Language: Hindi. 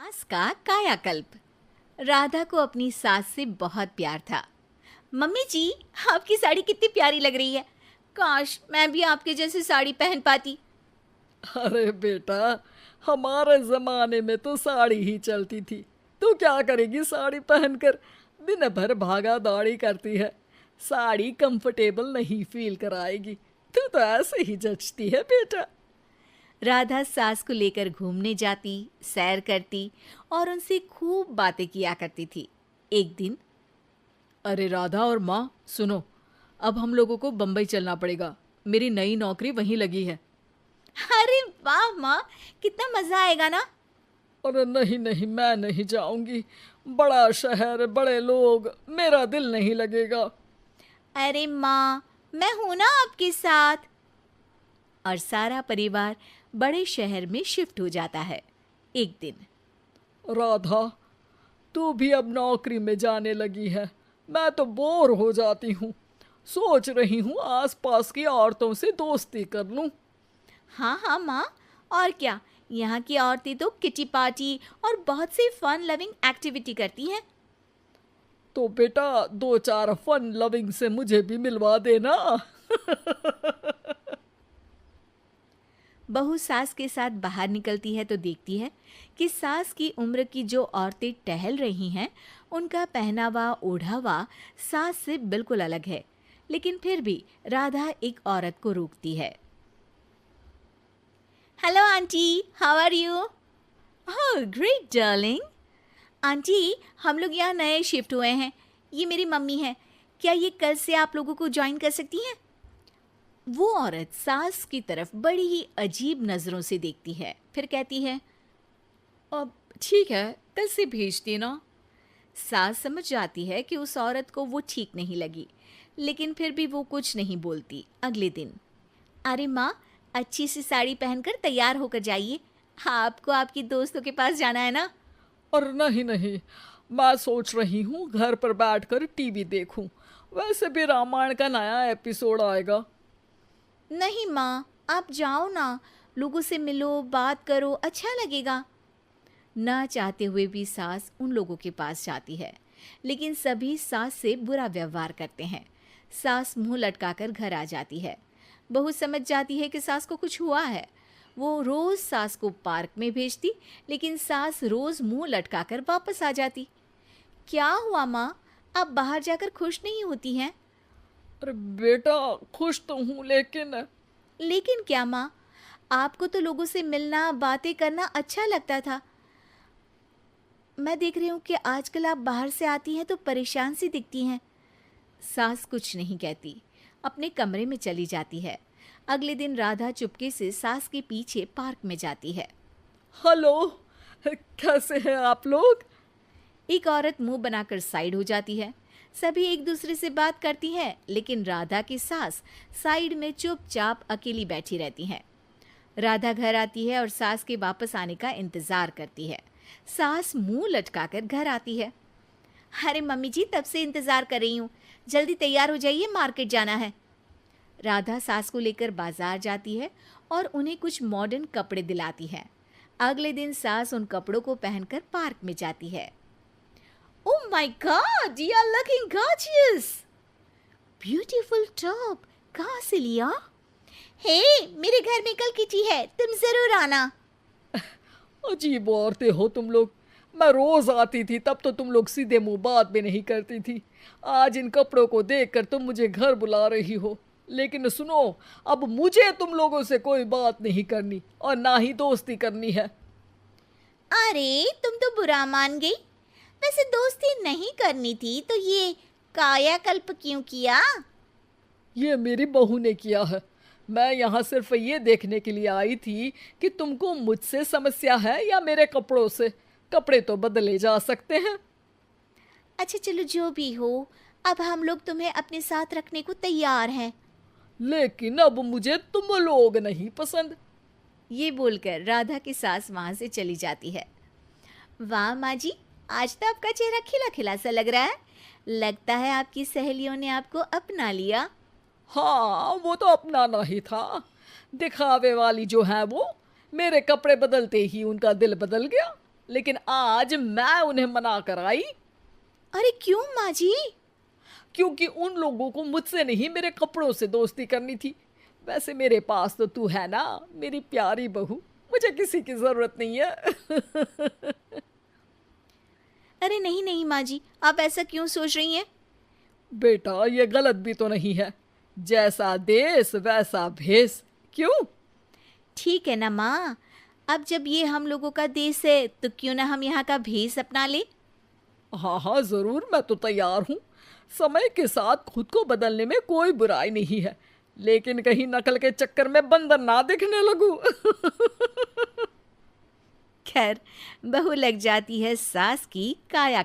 सास का कायाकल्प। राधा को अपनी सास से बहुत प्यार था। मम्मी जी, आपकी साड़ी कितनी प्यारी लग रही है। काश मैं भी आपके जैसी साड़ी पहन पाती। अरे बेटा, हमारे जमाने में तो साड़ी ही चलती थी। तू क्या करेगी साड़ी पहनकर? दिन भर भागा दौड़ी करती है। साड़ी कंफर्टेबल नहीं फील कराएगी। तू तो ऐसे ही जचती है बेटा। राधा सास को लेकर घूमने जाती, सैर करती और उनसे खूब बातें किया करती थी। एक दिन, अरे राधा और माँ, सुनो, अब हम लोगों को बम्बई चलना पड़ेगा। मेरी नई नौकरी वहीं लगी है। अरे वाह माँ, कितना मजा आएगा ना। अरे नहीं नहीं, मैं नहीं जाऊंगी। बड़ा शहर, बड़े लोग, मेरा दिल नहीं लगेगा। अरे माँ, मैं हूं ना आपके साथ। और सारा परिवार बड़े शहर में शिफ्ट हो जाता है। एक दिन, राधा, तू भी अब नौकरी में जाने लगी है। मैं तो बोर हो जाती हूँ। सोच रही हूँ आसपास की औरतों से दोस्ती कर लूँ। हाँ हाँ माँ, और क्या। यहाँ की औरतें तो किटी पार्टी और बहुत सी फन लविंग एक्टिविटी करती हैं। तो बेटा, दो चार फन लविंग से मुझे भी मिलवा देना। बहू सास के साथ बाहर निकलती है तो देखती है कि सास की उम्र की जो औरतें टहल रही हैं, उनका पहनावा ओढ़ावा सास से बिल्कुल अलग है। लेकिन फिर भी राधा एक औरत को रोकती है। Hello aunty, how are you? Oh great darling. Aunty, हम लोग यहाँ नए शिफ्ट हुए हैं। ये मेरी मम्मी है। क्या ये कल से आप लोगों को ज्वाइन कर सकती हैं? वो औरत सास की तरफ बड़ी ही अजीब नज़रों से देखती है, फिर कहती है, अब ठीक है, कल से भेज देना। सास समझ जाती है कि उस औरत को वो ठीक नहीं लगी, लेकिन फिर भी वो कुछ नहीं बोलती। अगले दिन, अरे माँ, अच्छी सी साड़ी पहनकर तैयार होकर जाइए। आपको आपकी दोस्तों के पास जाना है ना। और नहीं नहीं, मैं सोच रही हूँ घर पर बैठकर टीवी देखूं। वैसे भी रामायण का नया एपिसोड आएगा। नहीं माँ, आप जाओ ना, लोगों से मिलो, बात करो, अच्छा लगेगा। ना चाहते हुए भी सास उन लोगों के पास जाती है, लेकिन सभी सास से बुरा व्यवहार करते हैं। सास मुंह लटकाकर घर आ जाती है। बहू समझ जाती है कि सास को कुछ हुआ है। वो रोज सास को पार्क में भेजती, लेकिन सास रोज मुंह लटकाकर वापस आ जाती। क्या हुआ माँ, आप बाहर जाकर खुश नहीं होती हैं? अरे बेटा, खुश तो हूँ लेकिन लेकिन क्या माँ, आपको तो लोगों से मिलना, बातें करना अच्छा लगता था। मैं देख रही हूँ कि आजकल आप बाहर से आती हैं तो परेशान सी दिखती हैं। सास कुछ नहीं कहती, अपने कमरे में चली जाती है। अगले दिन राधा चुपके से सास के पीछे पार्क में जाती है। हेलो, कैसे हैं आप लोग? एक औरत मुंह बनाकर साइड हो जाती है। सभी एक दूसरे से बात करती हैं, लेकिन राधा की सास साइड में चुपचाप अकेली बैठी रहती हैं। राधा घर आती है और सास के वापस आने का इंतजार करती है। सास मुंह लटकाकर घर आती है। अरे मम्मी जी, तब से इंतजार कर रही हूँ, जल्दी तैयार हो जाइए, मार्केट जाना है। राधा सास को लेकर बाजार जाती है और उन्हें कुछ मॉडर्न कपड़े दिलाती है। अगले दिन सास उन कपड़ों को पहनकर पार्क में जाती है। Oh my god, you are looking gorgeous. Beautiful top, कहाँ से लिया? हे, मेरे घर में कल किटी है, तुम जरूर आना। अजीब औरतें हो तुम लोग। मैं रोज आती थी, तब तो तुम लोग सीधे मुंह बात भी नहीं करती थी। आज इन कपड़ों को देखकर तुम मुझे घर बुला रही हो। लेकिन सुनो, अब मुझे तुम लोगों से कोई बात नहीं करनी और ना ही दोस्ती करनी है। अरे तुम तो बुरा मान गई। वैसे दोस्ती नहीं करनी थी तो ये कायाकल्प क्यों किया? ये मेरी बहू ने किया है। मैं यहाँ सिर्फ ये देखने के लिए आई थी कि तुमको मुझसे समस्या है या मेरे कपड़ों से। कपड़े तो बदले जा सकते हैं। अच्छा चलो, जो भी हो, अब हम लोग तुम्हें अपने साथ रखने को तैयार हैं। लेकिन अब मुझे तुम लोग नहीं पसंद। ये बोलकर राधा की सास वहां से चली जाती है। वाह माँ जी, आज तो आपका चेहरा खिला खिला सा लग रहा है। लगता है आपकी सहेलियों ने आपको अपना लिया। हाँ, वो तो अपनाना ही था। दिखावे वाली जो है वो, मेरे कपड़े बदलते ही उनका दिल बदल गया। लेकिन आज मैं उन्हें मना कर आई, अरे क्यों माँ जी? क्योंकि उन लोगों को मुझसे नहीं मेरे कपड़ों से दोस्ती करनी थी। वैसे मेरे पास तो तू है ना, मेरी प्यारी बहू, मुझे किसी की जरूरत नहीं है। अरे नहीं नहीं माँ जी, आप ऐसा क्यों सोच रही हैं? बेटा ये गलत भी तो नहीं है, जैसा देश वैसा भेष। क्यों? ठीक है ना माँ, अब जब ये हम लोगों का देश है तो क्यों ना हम यहाँ का भेष अपना ले। हाँ हाँ जरूर, मैं तो तैयार हूँ। समय के साथ खुद को बदलने में कोई बुराई नहीं है, लेकिन कहीं नकल के चक्कर में बंदर ना दिखने लगूं। खैर, बहू लग जाती है सास की काया